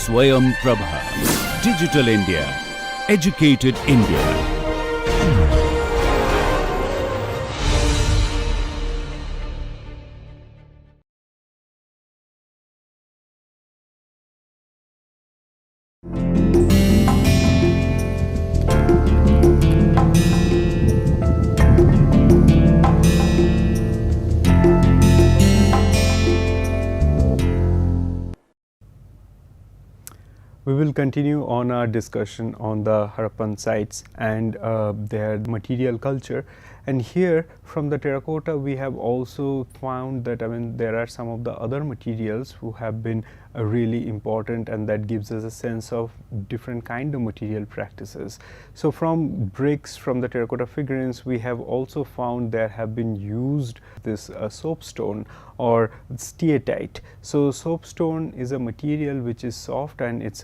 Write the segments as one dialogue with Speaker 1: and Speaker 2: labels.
Speaker 1: Swayam Prabha. Digital India. Educated India.
Speaker 2: We will continue on our discussion on the Harappan sites and their material culture. And here from the terracotta we have also found that there are some of the other materials who have been really important, and that gives us a sense of different kind of material practices. So from bricks, from the terracotta figurines, we have also found there have been used this soapstone or steatite. So soapstone is a material which is soft, and it's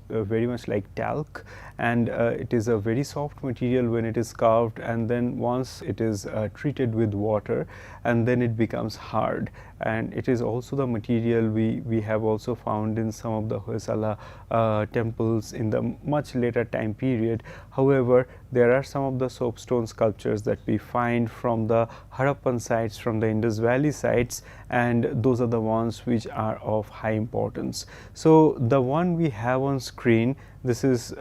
Speaker 2: very much like talc, and it is a very soft material when it is carved, and then once it is treated with water, and then it becomes hard. And it is also the material we have also found in some of the Hoysala temples in the much later time period. However, there are some of the soapstone sculptures that we find from the Harappan sites, from the Indus Valley sites, and those are the ones which are of high importance. So the one we have on screen, this is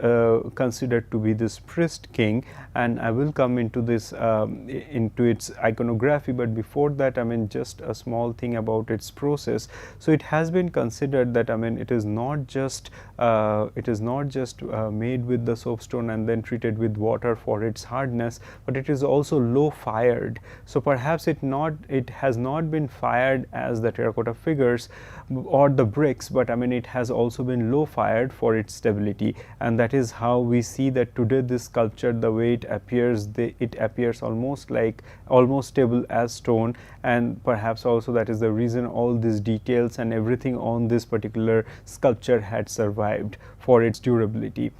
Speaker 2: considered to be this priest king, and I will come into this into its iconography, but before that just a small thing about its process. So it has been considered that it is not just made with the soapstone and then treated with water for its hardness, but it is also low fired. So perhaps it has not been fired as the terracotta figures or the bricks, but it has also been low fired for its stability, and that is how we see that today this sculpture, the way it appears, it appears almost stable as stone, and perhaps also that is the reason all these details and everything on this particular sculpture had survived for its durability.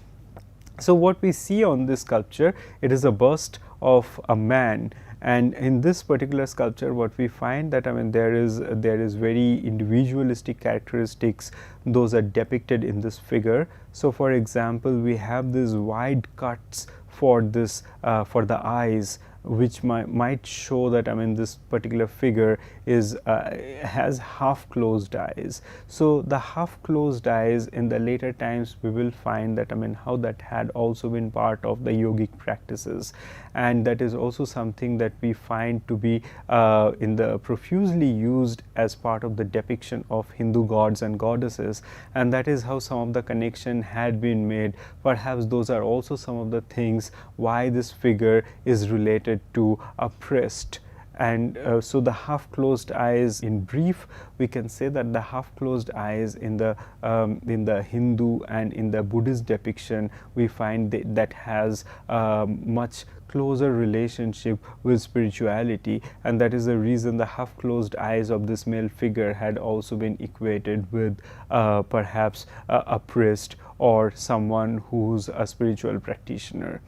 Speaker 2: So what we see on this sculpture, it is a bust of a man. And in this particular sculpture, what we find that there is very individualistic characteristics, those are depicted in this figure. So for example, we have these wide cuts for this for the eyes, which might show that this particular figure has half closed eyes. So the half closed eyes, in the later times we will find that how that had also been part of the yogic practices, and that is also something that we find to be profusely used as part of the depiction of Hindu gods and goddesses, and that is how some of the connection had been made. Perhaps those are also some of the things why this figure is related to a priest. And so the half closed eyes, in brief, we can say that the half closed eyes in the Hindu and in the Buddhist depiction, we find that has much closer relationship with spirituality, and that is the reason the half closed eyes of this male figure had also been equated with perhaps a priest or someone who's a spiritual practitioner.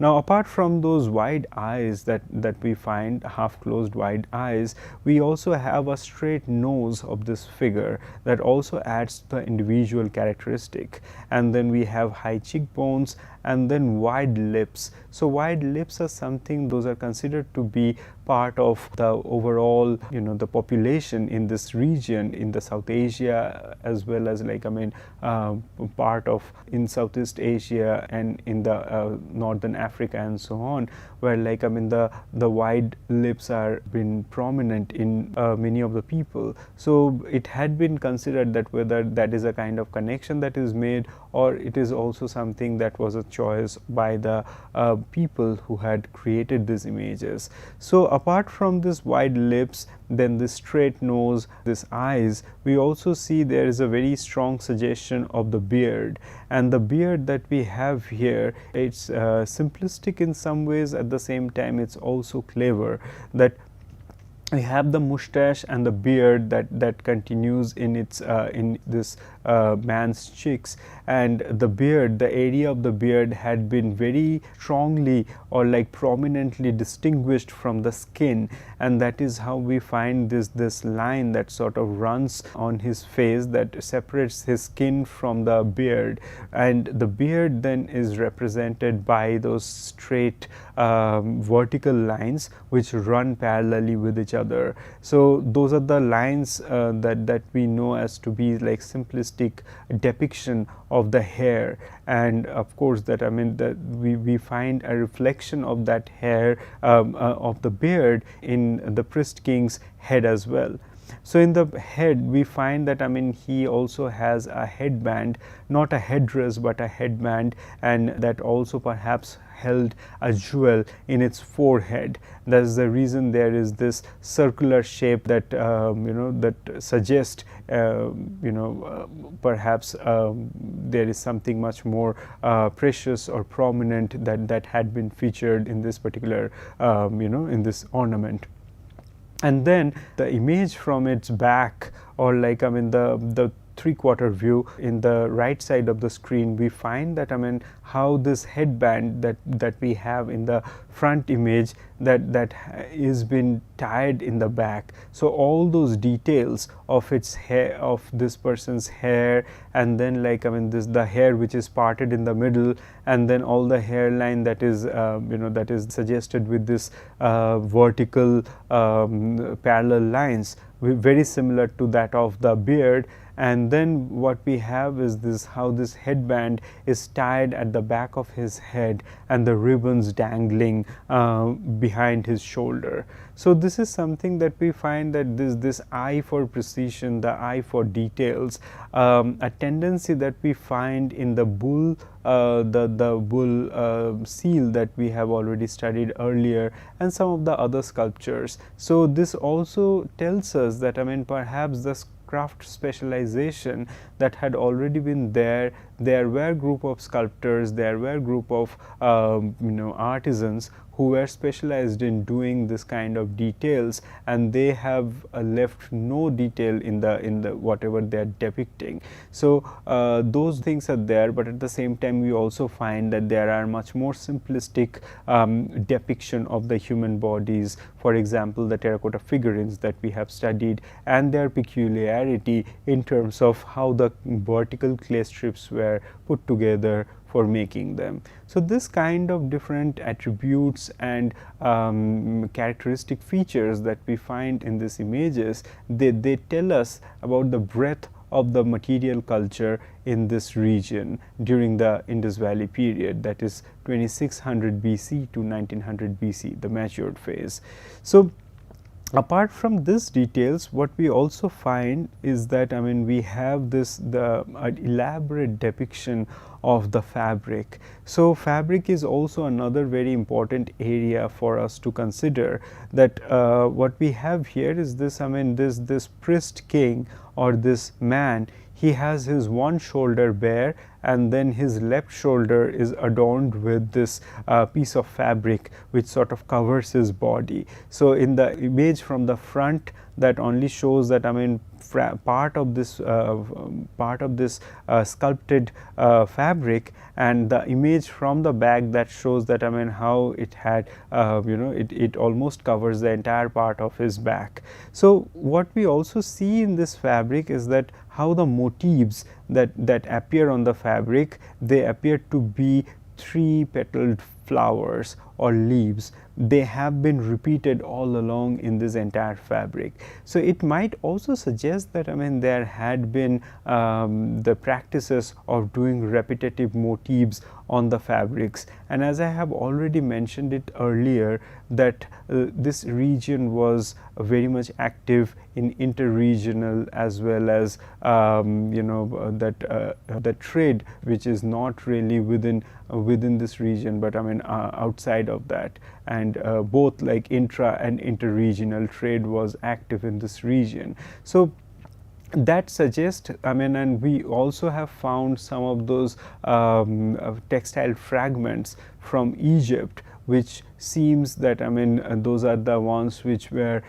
Speaker 2: Now, apart from those wide eyes that we find, half closed wide eyes, we also have a straight nose of this figure that also adds the individual characteristic, and then we have high cheekbones and then wide lips. So wide lips are something, those are considered to be part of the overall the population in this region, in the South Asia, as well as part of in Southeast Asia and in the Northern Africa and so on, where the wide lips are been prominent in many of the people. So it had been considered that whether that is a kind of connection that is made, or it is also something that was a choice by the people who had created these images. So apart from this wide lips, then this straight nose, this eyes, we also see there is a very strong suggestion of the beard, and the beard that we have here, it's simplistic in some ways, at the same time it's also clever, that we have the mustache and the beard that continues in its in this man's cheeks, and the beard, the area of the beard had been very strongly or like prominently distinguished from the skin, and that is how we find this line that sort of runs on his face that separates his skin from the beard, and the beard then is represented by those straight vertical lines which run parallelly with each other. So those are the lines that we know as to be like simplistic depiction of the hair, and of course that that we find a reflection of that hair of the beard in the priest king's head as well. So in the head we find that he also has a headband, not a headdress but a headband, and that also perhaps held a jewel in its forehead. That is the reason there is this circular shape that that suggests perhaps there is something much more precious or prominent that had been featured in this particular in this ornament. And then the image from its back, or like the three-quarter view in the right side of the screen, we find that how this headband that we have in the front image that is been tied in the back. So all those details of its hair, of this person's hair, and then like this the hair which is parted in the middle, and then all the hairline that is that is suggested with this vertical parallel lines, very similar to that of the beard. And then what we have is this, how this headband is tied at the back of his head and the ribbons dangling behind his shoulder. So this is something that we find that this eye for precision, the eye for details, a tendency that we find in the bull, the bull seal that we have already studied earlier, and some of the other sculptures. So this also tells us that perhaps the craft specialization that had already been there were group of sculptors, there were group of artisans who were specialized in doing this kind of details, and they have left no detail in the whatever they are depicting. So those things are there, but at the same time we also find that there are much more simplistic depiction of the human bodies. For example, the terracotta figurines that we have studied, and their peculiarity in terms of how the vertical clay strips were put together for making them. So this kind of different attributes and characteristic features that we find in these images, they tell us about the breadth of the material culture in this region during the Indus Valley period, that is 2600 BC to 1900 BC, the matured phase. So apart from these details, what we also find is that we have this elaborate depiction of the fabric. So fabric is also another very important area for us to consider, that what we have here is this this priest king or this man, he has his one shoulder bare, and then his left shoulder is adorned with this piece of fabric which sort of covers his body. So in the image from the front, that only shows that part of this sculpted fabric, and the image from the back that shows that how it had it almost covers the entire part of his back. So what we also see in this fabric is that how the motifs that appear on the fabric, they appear to be three-petaled flowers or leaves. They have been repeated all along in this entire fabric. So it might also suggest that there had been the practices of doing repetitive motifs on the fabrics, and as I have already mentioned it earlier, that this region was very much active in interregional as well as the trade which is not really within this region, but outside of that, and both like intra and interregional trade was active in this region. So that suggests, and we also have found some of those textile fragments from Egypt which seems that those are the ones which were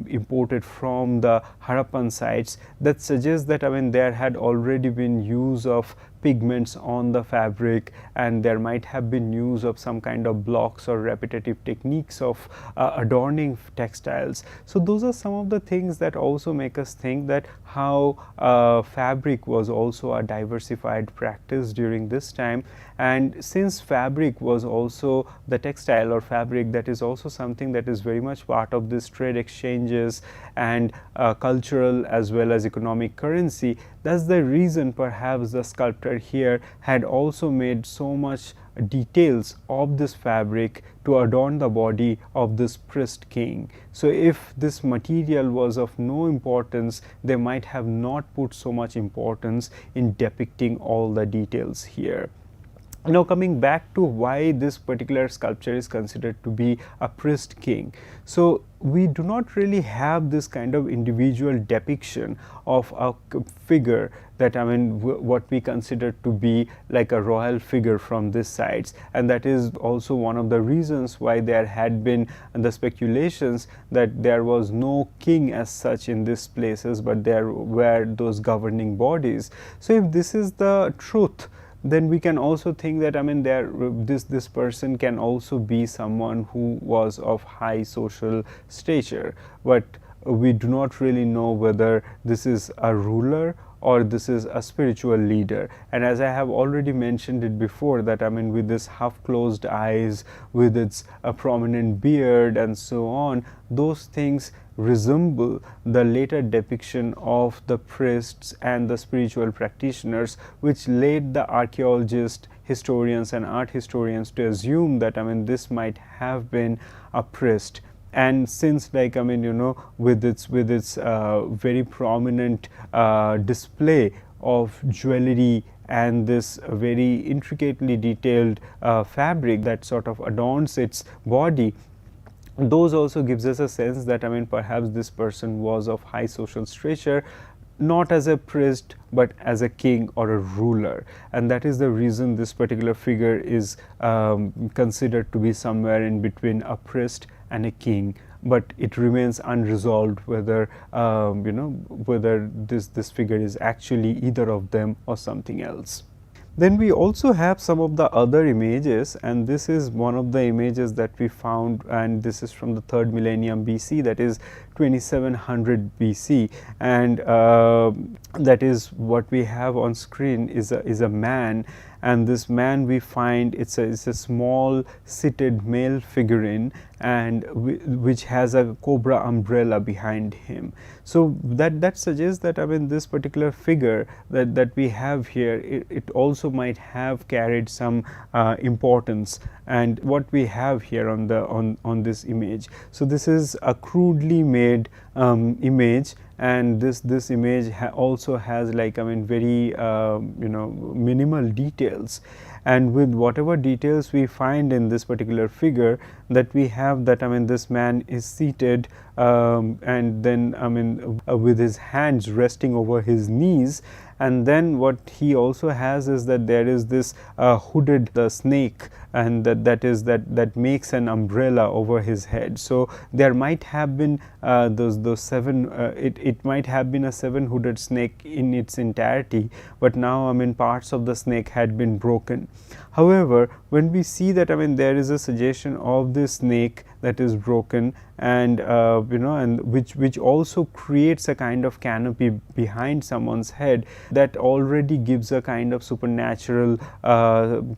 Speaker 2: imported from the Harappan sites, that suggests that there had already been use of pigments on the fabric, and there might have been use of some kind of blocks or repetitive techniques of adorning textiles. So those are some of the things that also make us think that how fabric was also a diversified practice during this time. And since fabric was also the textile or fabric, that is also something that is very much part of this trade exchanges and cultural as well as economic currency, that's the reason perhaps the sculptor here had also made so much details of this fabric to adorn the body of this priest king. So if this material was of no importance, they might have not put so much importance in depicting all the details here. Now coming back to why this particular sculpture is considered to be a priest king. So we do not really have this kind of individual depiction of a figure that what we consider to be like a royal figure from these sides, and that is also one of the reasons why there had been the speculations that there was no king as such in these places, but there were those governing bodies. So if this is the truth, then we can also think that this person can also be someone who was of high social stature, but we do not really know whether this is a ruler or this is a spiritual leader. And as I have already mentioned it before, that with this half closed eyes, with its prominent beard and so on, those things resemble the later depiction of the priests and the spiritual practitioners, which led the archaeologists, historians and art historians to assume that this might have been a priest. And since with its very prominent display of jewelry and this very intricately detailed fabric that sort of adorns its body, those also gives us a sense that perhaps this person was of high social stature, not as a priest but as a king or a ruler, and that is the reason this particular figure is considered to be somewhere in between a priest and a king. But it remains unresolved whether whether this figure is actually either of them or something else. Then we also have some of the other images, and this is one of the images that we found, and this is from the 3rd millennium BC, that is 2700 BC, and that is what we have on screen is a man, and this man we find it's a small seated male figurine, and which has a cobra umbrella behind him. So that suggests that this particular figure that we have here, it also might have carried some importance, and what we have here on this image. So this is a crudely made image, and this image also has very minimal details, and with whatever details we find in this particular figure, that we have that this man is seated and then with his hands resting over his knees, and then what he also has is that there is this hooded snake, and that makes an umbrella over his head. So there might have been those seven it might have been a 7-hooded snake in its entirety, but now parts of the snake had been broken. However, when we see that there is a suggestion of this snake that is broken, and and which also creates a kind of canopy behind someone's head, that already gives a kind of supernatural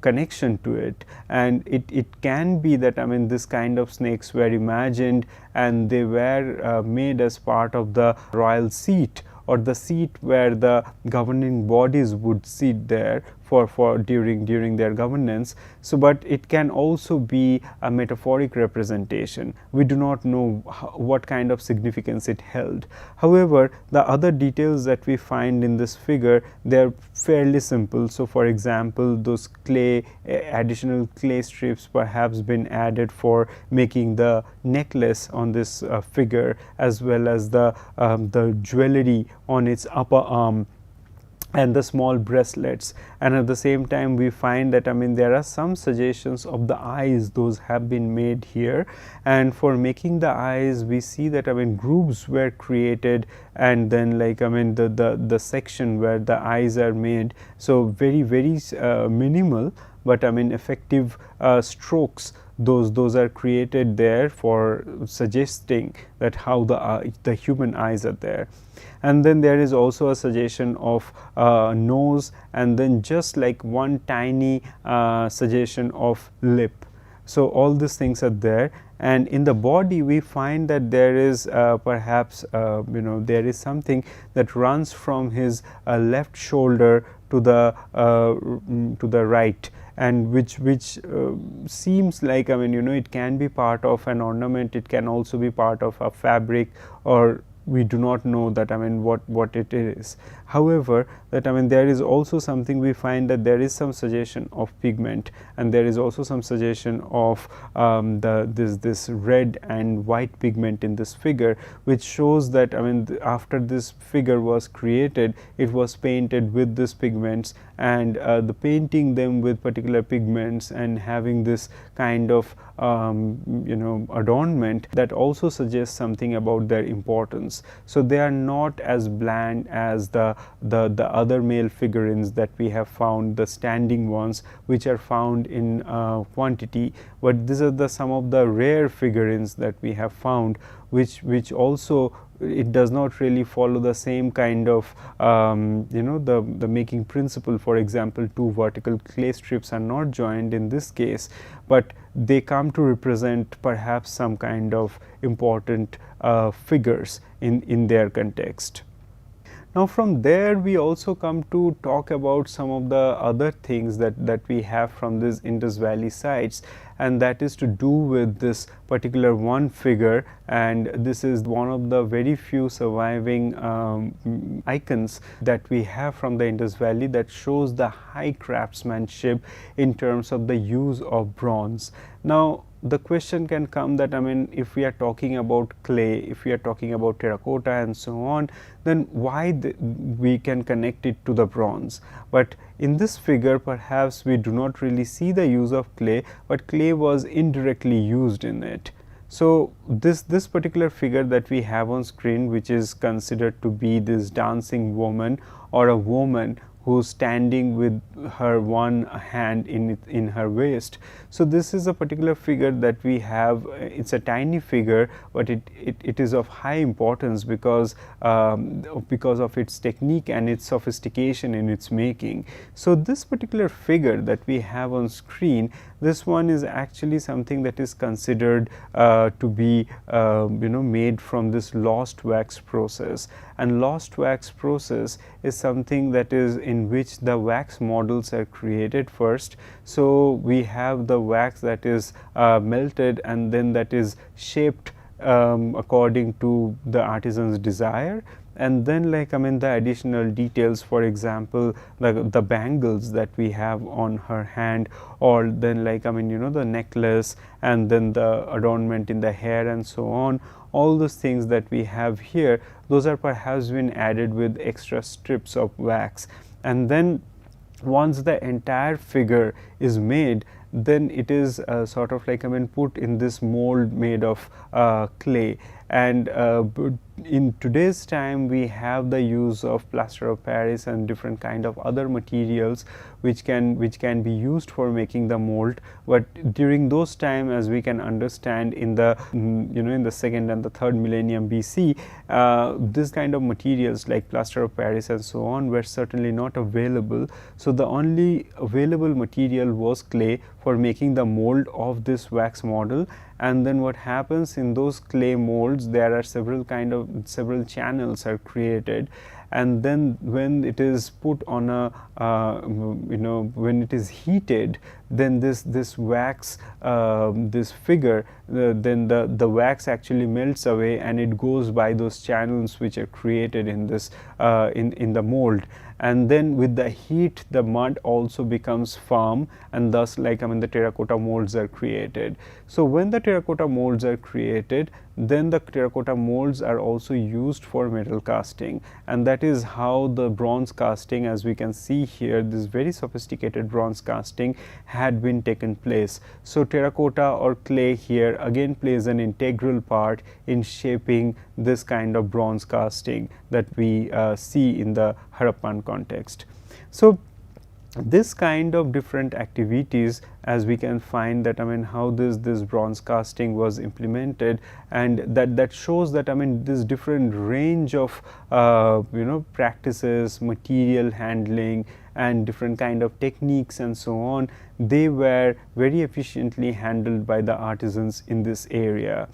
Speaker 2: connection to it, and it can be that this kind of snakes were imagined, and they were made as part of the royal seat, or the seat where the governing bodies would sit there for during their governance. So but it can also be a metaphoric representation. We do not know what kind of significance it held. However, the other details that we find in this figure, they are fairly simple. So for example, those additional clay strips perhaps been added for making the necklace on this figure, as well as the jewelry on its upper arm. and the small bracelets. And at the same time we find that there are some suggestions of the eyes, those have been made here. And for making the eyes, we see that grooves were created, and then the section where the eyes are made, so very minimal, but effective strokes, those are created there for suggesting that how the human eyes are there. And then there is also a suggestion of nose, and then just like one tiny suggestion of lip. So all these things are there. And in the body we find that there is perhaps there is something that runs from his left shoulder to the right, and which seems like it can be part of an ornament, it can also be part of a fabric, or we do not know that what it is. However, that there is also something, we find that there is some suggestion of pigment, and there is also some suggestion of this red and white pigment in this figure, which shows that after this figure was created, it was painted with these pigments, and the painting them with particular pigments and having this kind of adornment, that also suggests something about their importance. So they are not as bland as the other male figurines that we have found, the standing ones, which are found in quantity, but these are some of the rare figurines that we have found, which also it does not really follow the same kind of the making principle. For example, two vertical clay strips are not joined in this case, but they come to represent perhaps some kind of important figures in their context. Now from there we also come to talk about some of the other things that we have from these Indus Valley sites, and that is to do with this particular one figure, and this is one of the very few surviving icons that we have from the Indus Valley, that shows the high craftsmanship in terms of the use of bronze. Now the question can come that if we are talking about clay, if we are talking about terracotta and so on, then why we can connect it to the bronze? But in this figure perhaps we do not really see the use of clay, but clay was indirectly used in it. So this particular figure that we have on screen, which is considered to be this dancing woman, or a woman who's standing with her one hand in her waist. So this is a particular figure that we have. It's a tiny figure, but it is of high importance because of its technique and its sophistication in its making. So this particular figure that we have on screen, this one is actually something that is considered to be made from this lost wax process. And lost wax process is something that is in which the wax models are created first. So we have the wax that is melted, and then that is shaped according to the artisan's desire. And then the additional details, for example the bangles that we have on her hand, or then the necklace, and then the adornment in the hair and so on, all those things that we have here, those are perhaps been added with extra strips of wax. And then once the entire figure is made, then it is sort of put in this mold made of clay. And in today's time we have the use of plaster of Paris and different kind of other materials which can be used for making the mold. But during those time, as we can understand, in the in the second and the third millennium BC, this kind of materials like plaster of Paris and so on were certainly not available. So the only available material was clay for making the mold of this wax model. And then what happens in those clay molds, there are several channels are created, and then when it is put on a when it is heated, then this wax this figure then the wax actually melts away, and it goes by those channels which are created in this in the mold. And then with the heat, the mud also becomes firm, and thus the terracotta molds are created. So when the terracotta molds are created, then the terracotta molds are also used for metal casting, and that is how the bronze casting, as we can see here, this very sophisticated bronze casting had been taken place. So terracotta or clay here again plays an integral part in shaping this kind of bronze casting that we see in the Harappan context. So this kind of different activities, as we can find that, how this bronze casting was implemented, and that shows that, this different range of practices, material handling, and different kind of techniques and so on, they were very efficiently handled by the artisans in this area.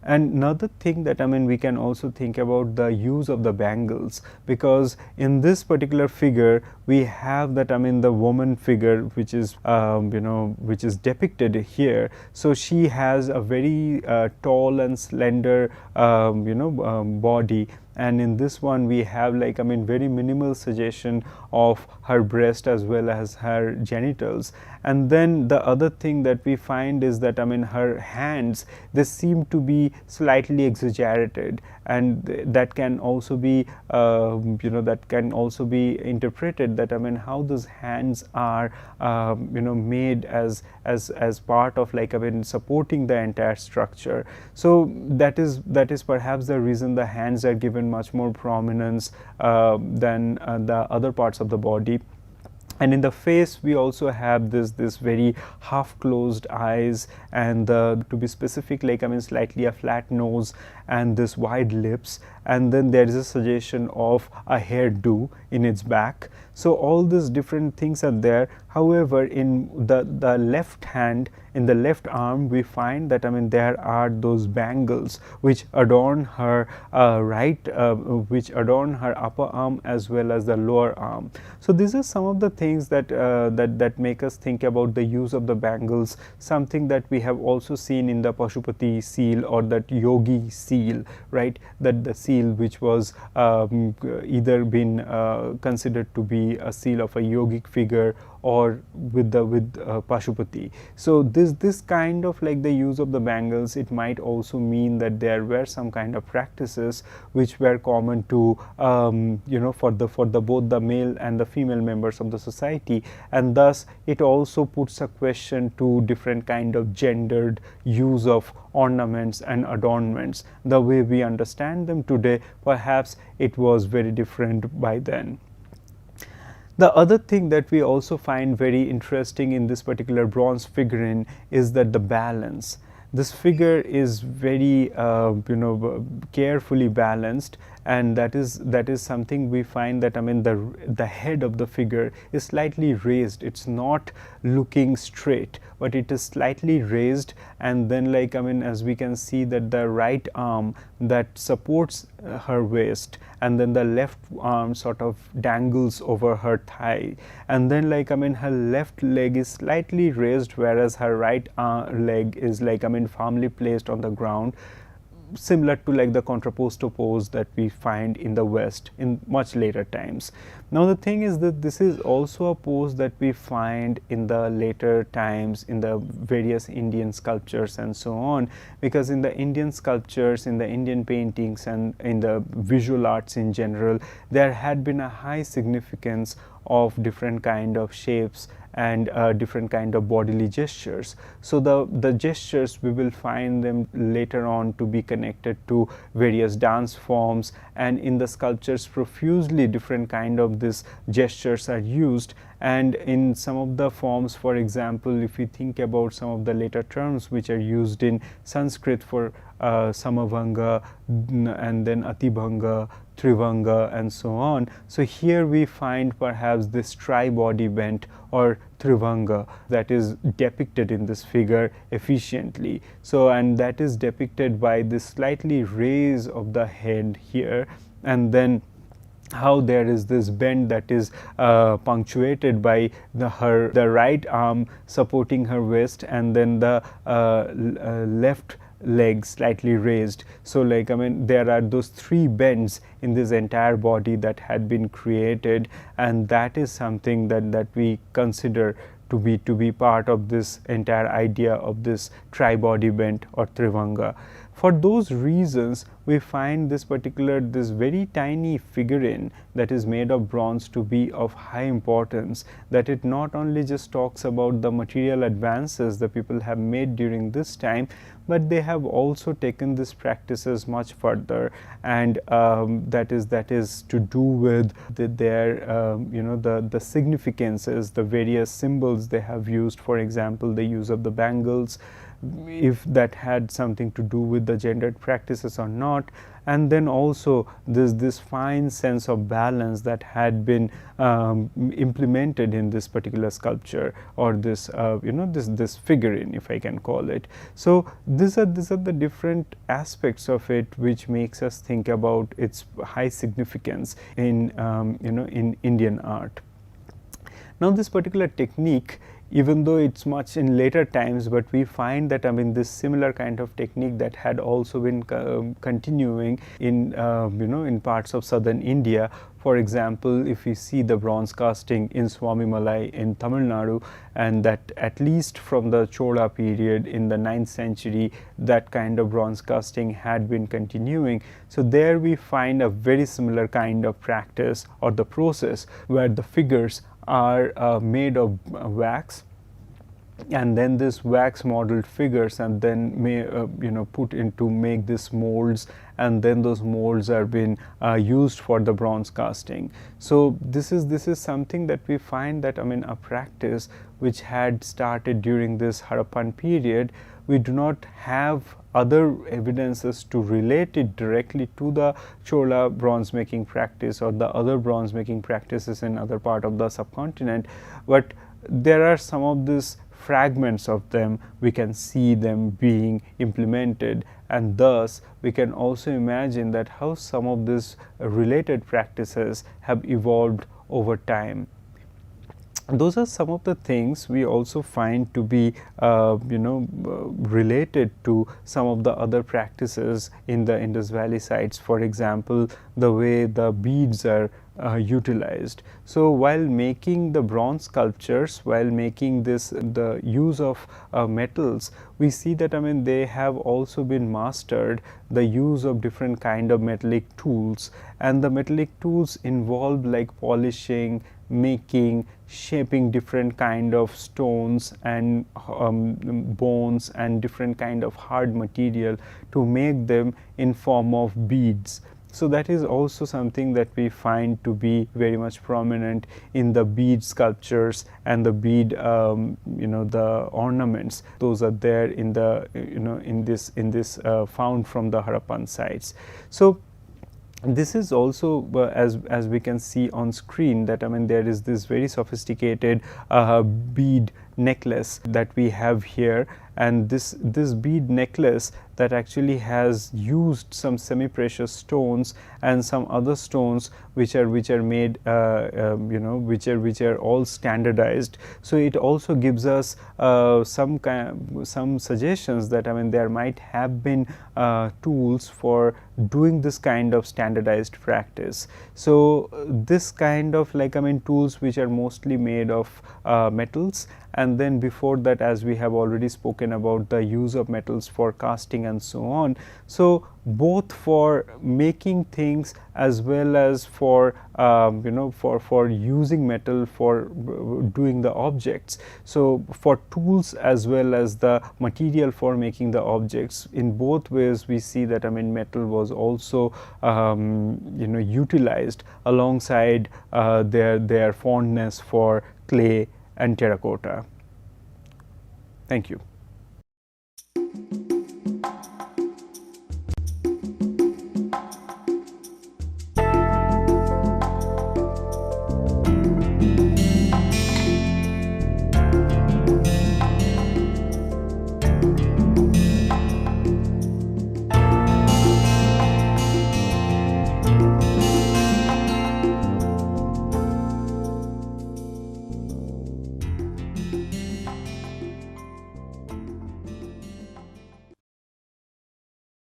Speaker 2: And another thing that we can also think about the use of the bangles, because in this particular figure we have that the woman figure which is which is depicted here. So she has a very tall and slender body, and in this one we have very minimal suggestion of her breast as well as her genitals. And then the other thing that we find is that her hands, they seem to be slightly exaggerated, and that can also be that can also be interpreted that how those hands are made as part of supporting the entire structure. So that is perhaps the reason the hands are given much more prominence than the other parts of the body. And in the face we also have this very half closed eyes, and to be specific, slightly a flat nose and this wide lips, and then there is a suggestion of a hairdo in its back. So all these different things are there. However, in the left hand, in the left arm, we find that there are those bangles which adorn her which adorn her upper arm as well as the lower arm. So these are some of the things that that make us think about the use of the bangles, something that we have also seen in the Pashupati seal or that yogi seal, right? That the seal which was either been considered to be a seal of a yogic figure or with Pashupati. So this kind of the use of the bangles, it might also mean that there were some kind of practices which were common to for both the male and the female members of the society, and thus it also puts a question to different kind of gendered use of ornaments and adornments. The way we understand them today, perhaps it was very different by then. The other thing that we also find very interesting in this particular bronze figurine is that the balance. This figure is very carefully balanced, and that is something we find that the head of the figure is slightly raised. It's not looking straight, but it is slightly raised, and then as we can see that the right arm that supports her waist, and then the left arm sort of dangles over her thigh, and then her left leg is slightly raised, whereas her right leg is firmly placed on the ground, similar to the contrapposto pose that we find in the West in much later times. Now the thing is that this is also a pose that we find in the later times in the various Indian sculptures and so on, because in the Indian sculptures, in the Indian paintings, and in the visual arts in general, there had been a high significance of different kind of shapes and different kind of bodily gestures. So the gestures, we will find them later on to be connected to various dance forms, and in the sculptures profusely different kind of these gestures are used. And in some of the forms, for example, if we think about some of the later terms which are used in Sanskrit for Samabhanga and then Atibhanga, Trivanga and so on. So here we find perhaps this tri-body bent or Trivanga that is depicted in this figure efficiently. So, and that is depicted by this slightly raise of the head here, and then how there is this bend that is punctuated by the right arm supporting her waist, and then the left leg slightly raised. So there are those three bends in this entire body that had been created, and that is something that we consider to be part of this entire idea of this tri-body bent or Trivanga. For those reasons, we find this very tiny figurine that is made of bronze to be of high importance, that it not only just talks about the material advances the people have made during this time, but they have also taken these practices much further, and that is to do with their the significances, the various symbols they have used. For example, the use of the bangles, if that had something to do with the gendered practices or not, and then also this fine sense of balance that had been implemented in this particular sculpture, or this this figurine, if I can call it. So these are the different aspects of it which makes us think about its high significance in in Indian art. Now, this particular technique, even though it's much in later times, but we find that this similar kind of technique that had also been continuing in in parts of southern India. For example, if we see the bronze casting in Swamimalai in Tamil Nadu, and that at least from the Chola period in the 9th century, that kind of bronze casting had been continuing. So there we find a very similar kind of practice, or the process, where the figures are made of wax, and then this wax modeled figures, and then put into make these molds, and then those molds are being used for the bronze casting. So this is something that we find that a practice which had started during this Harappan period. We do not have other evidences to relate it directly to the Chola bronze making practice or the other bronze making practices in other part of the subcontinent, but there are some of these fragments of them. We can see them being implemented, and thus we can also imagine that how some of these related practices have evolved over time. Those are some of the things we also find to be related to some of the other practices in the Indus Valley sites. For example, the way the beads are utilized. So while making the bronze sculptures, while making the use of metals, we see that they have also been mastered the use of different kind of metallic tools, and the metallic tools involve like polishing, making, shaping different kind of stones and bones and different kind of hard material to make them in form of beads. So that is also something that we find to be very much prominent in the bead sculptures and the bead the ornaments. Those are there in the in this found from the Harappan sites. So this is also as we can see on screen that there is this very sophisticated bead necklace that we have here, and this bead necklace that actually has used some semi precious stones and some other stones which are made which are all standardized. So it also gives us some suggestions that there might have been tools for doing this kind of standardized practice. So this kind of tools which are mostly made of metals, and then before that, as we have already spoken about the use of metals for casting and so on. So both for making things as well as for for using metal for doing the objects. So for tools as well as the material for making the objects, in both ways we see that metal was also utilized alongside their fondness for clay and terracotta. Thank you.